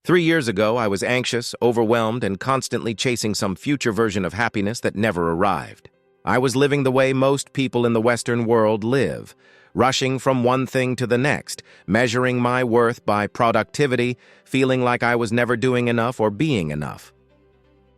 3 years ago, I was anxious, overwhelmed, and constantly chasing some future version of happiness that never arrived. I was living the way most people in the Western world live, rushing from one thing to the next, measuring my worth by productivity, feeling like I was never doing enough or being enough.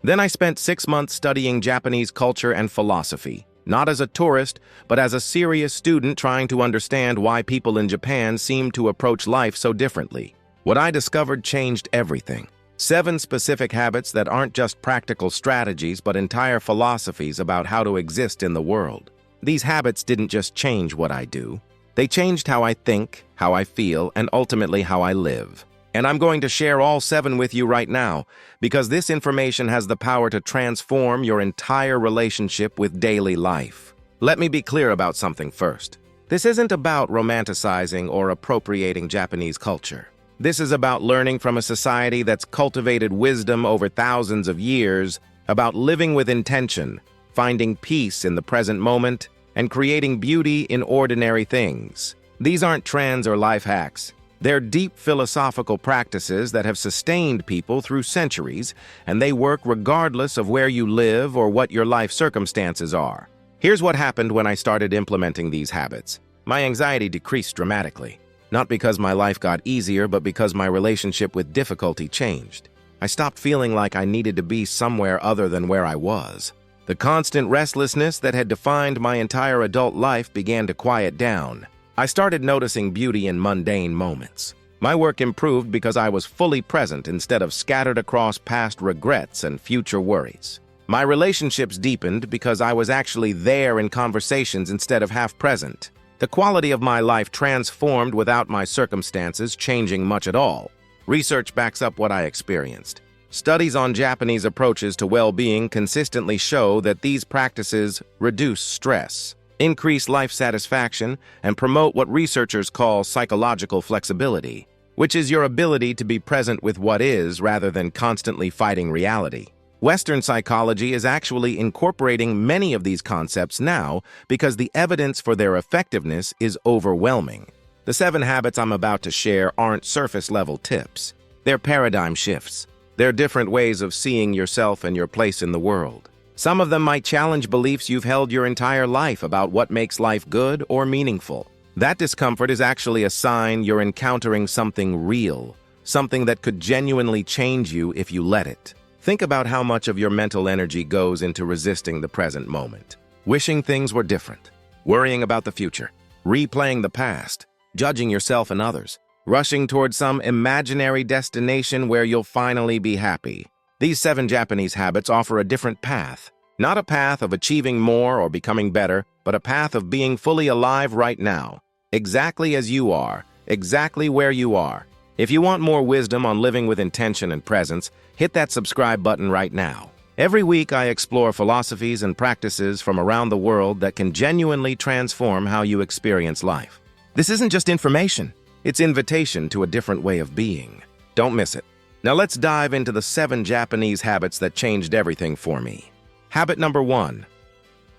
Then I spent 6 months studying Japanese culture and philosophy, not as a tourist, but as a serious student trying to understand why people in Japan seem to approach life so differently. What I discovered changed everything. 7 specific habits that aren't just practical strategies, but entire philosophies about how to exist in the world. These habits didn't just change what I do. They changed how I think, how I feel, and ultimately how I live. And I'm going to share all 7 with you right now, because this information has the power to transform your entire relationship with daily life. Let me be clear about something first. This isn't about romanticizing or appropriating Japanese culture. This is about learning from a society that's cultivated wisdom over thousands of years, about living with intention, finding peace in the present moment, and creating beauty in ordinary things. These aren't trends or life hacks. They're deep philosophical practices that have sustained people through centuries, and they work regardless of where you live or what your life circumstances are. Here's what happened when I started implementing these habits. My anxiety decreased dramatically. Not because my life got easier, but because my relationship with difficulty changed. I stopped feeling like I needed to be somewhere other than where I was. The constant restlessness that had defined my entire adult life began to quiet down. I started noticing beauty in mundane moments. My work improved because I was fully present instead of scattered across past regrets and future worries. My relationships deepened because I was actually there in conversations instead of half present. The quality of my life transformed without my circumstances changing much at all. Research backs up what I experienced. Studies on Japanese approaches to well-being consistently show that these practices reduce stress, increase life satisfaction, and promote what researchers call psychological flexibility, which is your ability to be present with what is rather than constantly fighting reality. Western psychology is actually incorporating many of these concepts now because the evidence for their effectiveness is overwhelming. The 7 habits I'm about to share aren't surface-level tips. They're paradigm shifts. They're different ways of seeing yourself and your place in the world. Some of them might challenge beliefs you've held your entire life about what makes life good or meaningful. That discomfort is actually a sign you're encountering something real, something that could genuinely change you if you let it. Think about how much of your mental energy goes into resisting the present moment, wishing things were different, worrying about the future, replaying the past, judging yourself and others, rushing towards some imaginary destination where you'll finally be happy. These 7 Japanese habits offer a different path, not a path of achieving more or becoming better, but a path of being fully alive right now, exactly as you are, exactly where you are. If you want more wisdom on living with intention and presence, hit that subscribe button right now. Every week, I explore philosophies and practices from around the world that can genuinely transform how you experience life. This isn't just information, it's invitation to a different way of being. Don't miss it. Now let's dive into the 7 Japanese habits that changed everything for me. Habit number 1.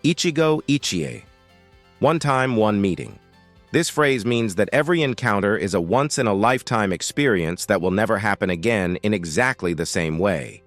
Ichigo Ichie. One time, one meeting. This phrase means that every encounter is a once-in-a-lifetime experience that will never happen again in exactly the same way.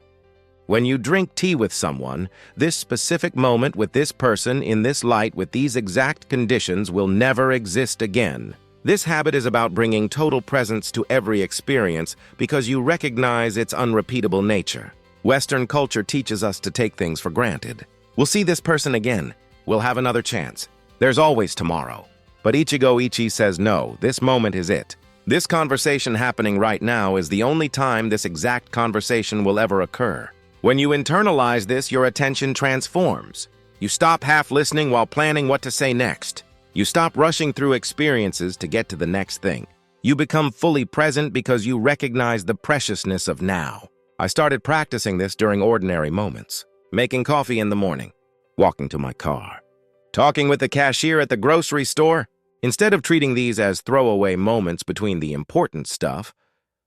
When you drink tea with someone, this specific moment with this person in this light with these exact conditions will never exist again. This habit is about bringing total presence to every experience because you recognize its unrepeatable nature. Western culture teaches us to take things for granted. We'll see this person again. We'll have another chance. There's always tomorrow. But Ichigo Ichi says no, this moment is it. This conversation happening right now is the only time this exact conversation will ever occur. When you internalize this, your attention transforms. You stop half listening while planning what to say next. You stop rushing through experiences to get to the next thing. You become fully present because you recognize the preciousness of now. I started practicing this during ordinary moments. Making coffee in the morning, walking to my car, talking with the cashier at the grocery store. Instead of treating these as throwaway moments between the important stuff,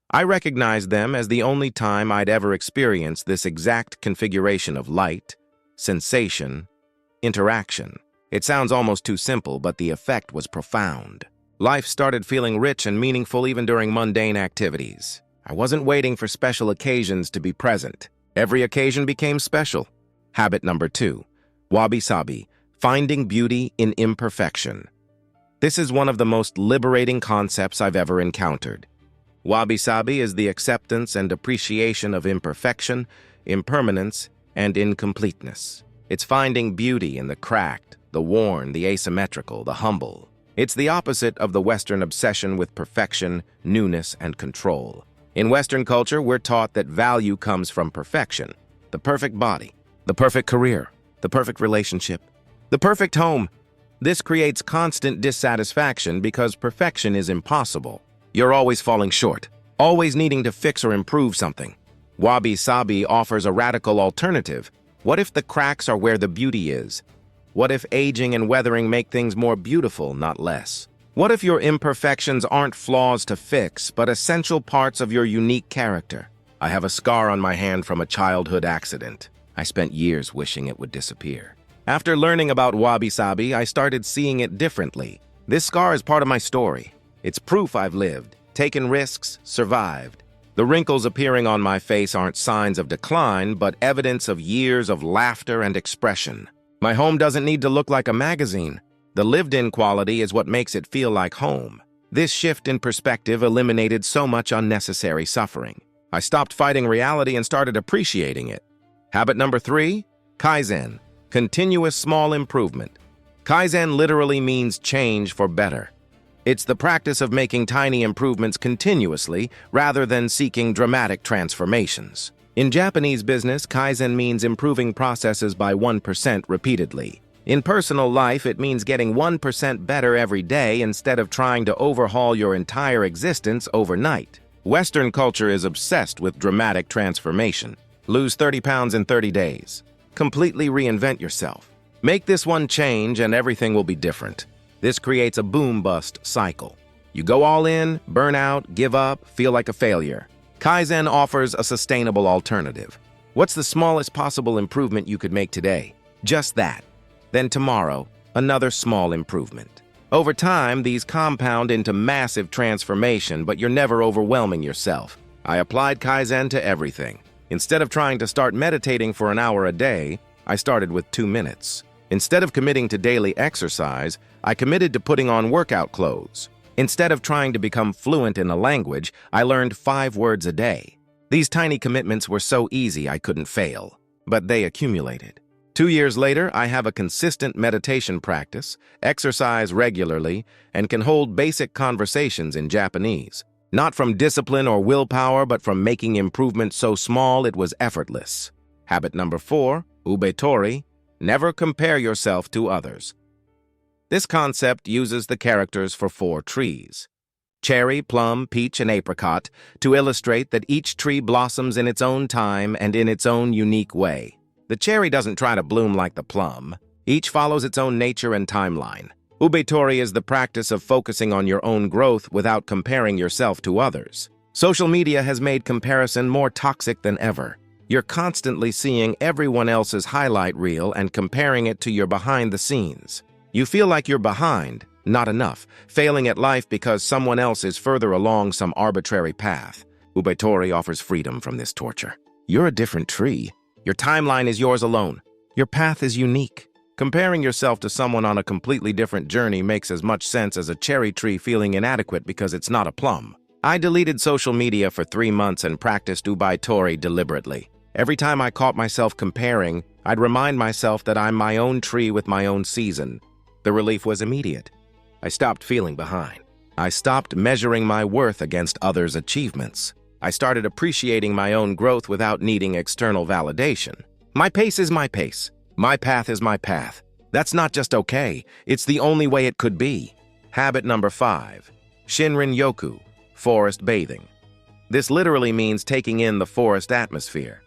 I recognized them as the only time I'd ever experienced this exact configuration of light, sensation, interaction. It sounds almost too simple, but the effect was profound. Life started feeling rich and meaningful even during mundane activities. I wasn't waiting for special occasions to be present. Every occasion became special. Habit number 2, wabi-sabi, finding beauty in imperfection. This is one of the most liberating concepts I've ever encountered. Wabi-sabi is the acceptance and appreciation of imperfection, impermanence, and incompleteness. It's finding beauty in the cracked, the worn, the asymmetrical, the humble. It's the opposite of the Western obsession with perfection, newness, and control. In Western culture, we're taught that value comes from perfection. The perfect body, the perfect career, the perfect relationship, the perfect home. This creates constant dissatisfaction because perfection is impossible. You're always falling short, always needing to fix or improve something. Wabi-sabi offers a radical alternative. What if the cracks are where the beauty is? What if aging and weathering make things more beautiful, not less? What if your imperfections aren't flaws to fix, but essential parts of your unique character? I have a scar on my hand from a childhood accident. I spent years wishing it would disappear. After learning about wabi-sabi, I started seeing it differently. This scar is part of my story. It's proof I've lived, taken risks, survived. The wrinkles appearing on my face aren't signs of decline, but evidence of years of laughter and expression. My home doesn't need to look like a magazine. The lived-in quality is what makes it feel like home. This shift in perspective eliminated so much unnecessary suffering. I stopped fighting reality and started appreciating it. Habit number 3, Kaizen, continuous small improvement. Kaizen literally means change for better. It's the practice of making tiny improvements continuously rather than seeking dramatic transformations. In Japanese business, Kaizen means improving processes by 1% repeatedly. In personal life, it means getting 1% better every day instead of trying to overhaul your entire existence overnight. Western culture is obsessed with dramatic transformation. Lose 30 pounds in 30 days. Completely reinvent yourself. Make this one change and everything will be different. This creates a boom-bust cycle. You go all in, burn out, give up, feel like a failure. Kaizen offers a sustainable alternative. What's the smallest possible improvement you could make today? Just that. Then tomorrow, another small improvement. Over time, these compound into massive transformation, but you're never overwhelming yourself. I applied Kaizen to everything. Instead of trying to start meditating for an hour a day, I started with 2 minutes. Instead of committing to daily exercise, I committed to putting on workout clothes. Instead of trying to become fluent in a language, I learned 5 words a day. These tiny commitments were so easy I couldn't fail, but they accumulated. 2 years later, I have a consistent meditation practice, exercise regularly, and can hold basic conversations in Japanese. Not from discipline or willpower, but from making improvements so small it was effortless. Habit number 4, ubetori, never compare yourself to others. This concept uses the characters for 4 trees, cherry, plum, peach, and apricot, to illustrate that each tree blossoms in its own time and in its own unique way. The cherry doesn't try to bloom like the plum. Each follows its own nature and timeline. Ubetori is the practice of focusing on your own growth without comparing yourself to others. Social media has made comparison more toxic than ever. You're constantly seeing everyone else's highlight reel and comparing it to your behind the scenes. You feel like you're behind, not enough, failing at life because someone else is further along some arbitrary path. Ubetori offers freedom from this torture. You're a different tree. Your timeline is yours alone. Your path is unique. Comparing yourself to someone on a completely different journey makes as much sense as a cherry tree feeling inadequate because it's not a plum. I deleted social media for 3 months and practiced ubetori deliberately. Every time I caught myself comparing, I'd remind myself that I'm my own tree with my own season. The relief was immediate. I stopped feeling behind. I stopped measuring my worth against others' achievements. I started appreciating my own growth without needing external validation. My pace is my pace. My path is my path. That's not just okay, it's the only way it could be. Habit number 5, Shinrin-yoku, forest bathing. This literally means taking in the forest atmosphere.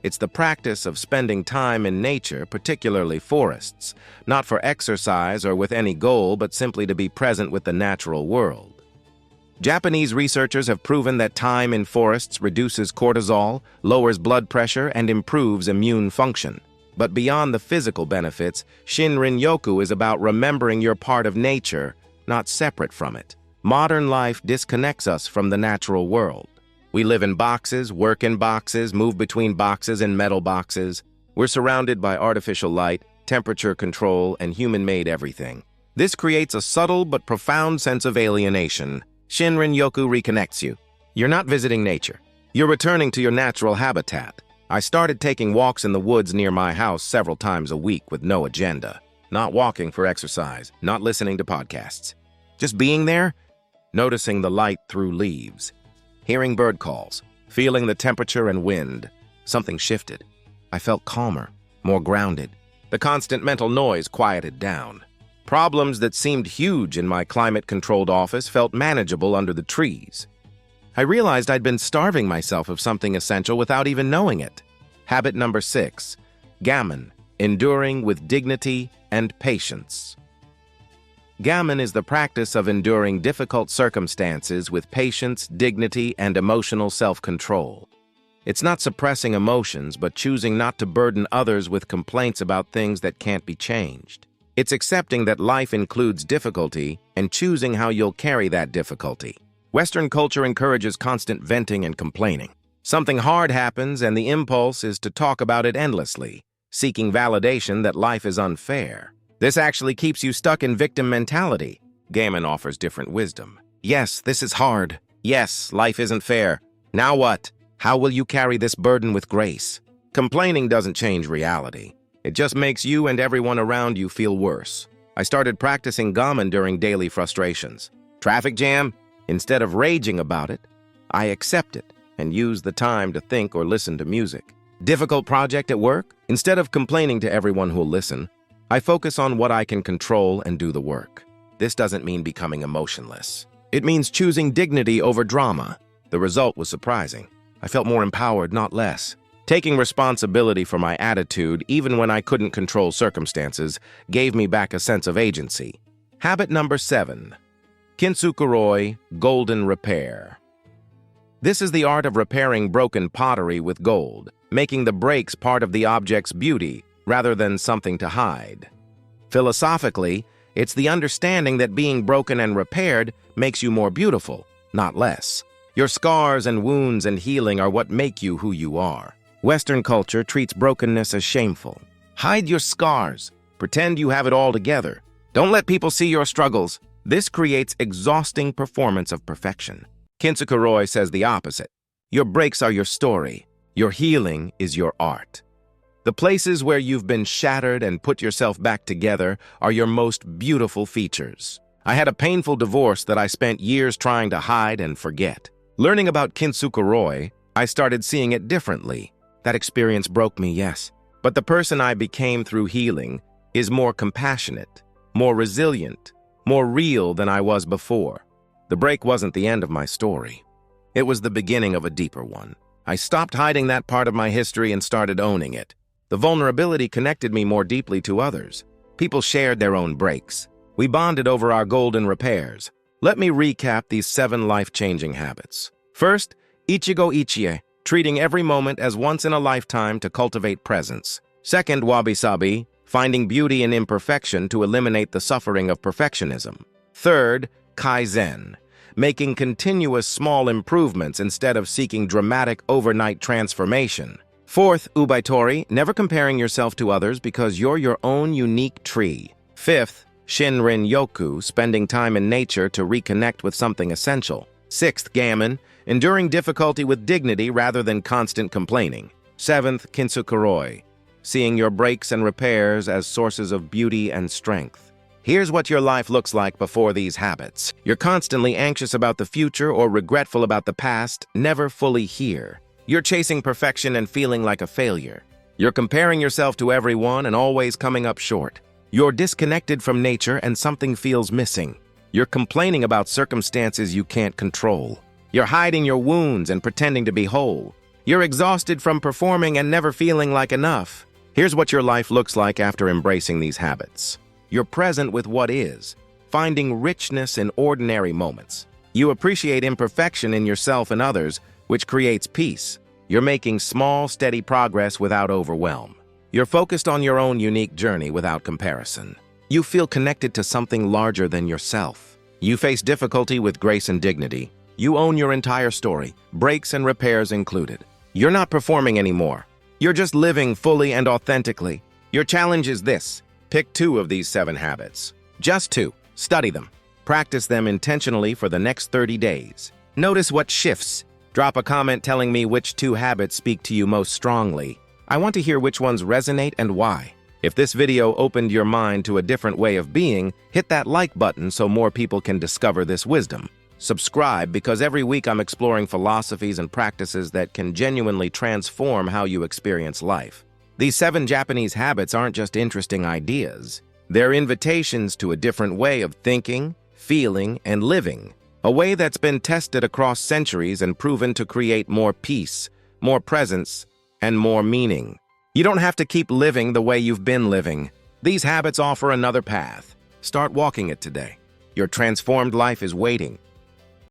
It's the practice of spending time in nature, particularly forests, not for exercise or with any goal, but simply to be present with the natural world. Japanese researchers have proven that time in forests reduces cortisol, lowers blood pressure, and improves immune function. But beyond the physical benefits, Shinrin-yoku is about remembering you're part of nature, not separate from it. Modern life disconnects us from the natural world. We live in boxes, work in boxes, move between boxes and metal boxes. We're surrounded by artificial light, temperature control, and human-made everything. This creates a subtle but profound sense of alienation. Shinrin-yoku reconnects you. You're not visiting nature. You're returning to your natural habitat. I started taking walks in the woods near my house several times a week with no agenda. Not walking for exercise, not listening to podcasts. Just being there, noticing the light through leaves, hearing bird calls, feeling the temperature and wind. Something shifted. I felt calmer, more grounded. The constant mental noise quieted down. Problems that seemed huge in my climate-controlled office felt manageable under the trees. I realized I'd been starving myself of something essential without even knowing it. Habit number 6, gammon, enduring with dignity and patience. Gammon is the practice of enduring difficult circumstances with patience, dignity, and emotional self-control. It's not suppressing emotions, but choosing not to burden others with complaints about things that can't be changed. It's accepting that life includes difficulty and choosing how you'll carry that difficulty. Western culture encourages constant venting and complaining. Something hard happens and the impulse is to talk about it endlessly, seeking validation that life is unfair. This actually keeps you stuck in victim mentality. Gammon offers different wisdom. Yes, this is hard. Yes, life isn't fair. Now what? How will you carry this burden with grace? Complaining doesn't change reality. It just makes you and everyone around you feel worse. I started practicing gammon during daily frustrations. Traffic jam? Instead of raging about it, I accept it and use the time to think or listen to music. Difficult project at work? Instead of complaining to everyone who'll listen, I focus on what I can control and do the work. This doesn't mean becoming emotionless. It means choosing dignity over drama. The result was surprising. I felt more empowered, not less. Taking responsibility for my attitude, even when I couldn't control circumstances, gave me back a sense of agency. Habit number 7. Kintsukuroi, golden repair. This is the art of repairing broken pottery with gold, making the breaks part of the object's beauty rather than something to hide. Philosophically, it's the understanding that being broken and repaired makes you more beautiful, not less. Your scars and wounds and healing are what make you who you are. Western culture treats brokenness as shameful. Hide your scars. Pretend you have it all together. Don't let people see your struggles. This creates exhausting performance of perfection. Kintsukuroi says the opposite. Your breaks are your story. Your healing is your art. The places where you've been shattered and put yourself back together are your most beautiful features. I had a painful divorce that I spent years trying to hide and forget. Learning about Kintsukuroi, I started seeing it differently. That experience broke me, yes. But the person I became through healing is more compassionate, more resilient, more real than I was before. The break wasn't the end of my story. It was the beginning of a deeper one. I stopped hiding that part of my history and started owning it. The vulnerability connected me more deeply to others. People shared their own breaks. We bonded over our golden repairs. Let me recap these 7 life-changing habits. First, ichigo ichie, treating every moment as once in a lifetime to cultivate presence. Second, wabi-sabi, finding beauty in imperfection to eliminate the suffering of perfectionism. Third, kaizen, making continuous small improvements instead of seeking dramatic overnight transformation. Fourth, ubaitori, never comparing yourself to others because you're your own unique tree. Fifth, shinrin-yoku, spending time in nature to reconnect with something essential. Sixth, gammon, enduring difficulty with dignity rather than constant complaining. Seventh, kintsukuroi, seeing your breaks and repairs as sources of beauty and strength. Here's what your life looks like before these habits. You're constantly anxious about the future or regretful about the past, never fully here. You're chasing perfection and feeling like a failure. You're comparing yourself to everyone and always coming up short. You're disconnected from nature and something feels missing. You're complaining about circumstances you can't control. You're hiding your wounds and pretending to be whole. You're exhausted from performing and never feeling like enough. Here's what your life looks like after embracing these habits. You're present with what is, finding richness in ordinary moments. You appreciate imperfection in yourself and others, which creates peace. You're making small, steady progress without overwhelm. You're focused on your own unique journey without comparison. You feel connected to something larger than yourself. You face difficulty with grace and dignity. You own your entire story, breaks and repairs included. You're not performing anymore. You're just living fully and authentically. Your challenge is this. Pick 2 of these 7 habits. Just 2. Study them. Practice them intentionally for the next 30 days. Notice what shifts. Drop a comment telling me which 2 habits speak to you most strongly. I want to hear which ones resonate and why. If this video opened your mind to a different way of being, hit that like button so more people can discover this wisdom. Subscribe because every week I'm exploring philosophies and practices that can genuinely transform how you experience life. These 7 Japanese habits aren't just interesting ideas. They're invitations to a different way of thinking, feeling, and living. A way that's been tested across centuries and proven to create more peace, more presence, and more meaning. You don't have to keep living the way you've been living. These habits offer another path. Start walking it today. Your transformed life is waiting.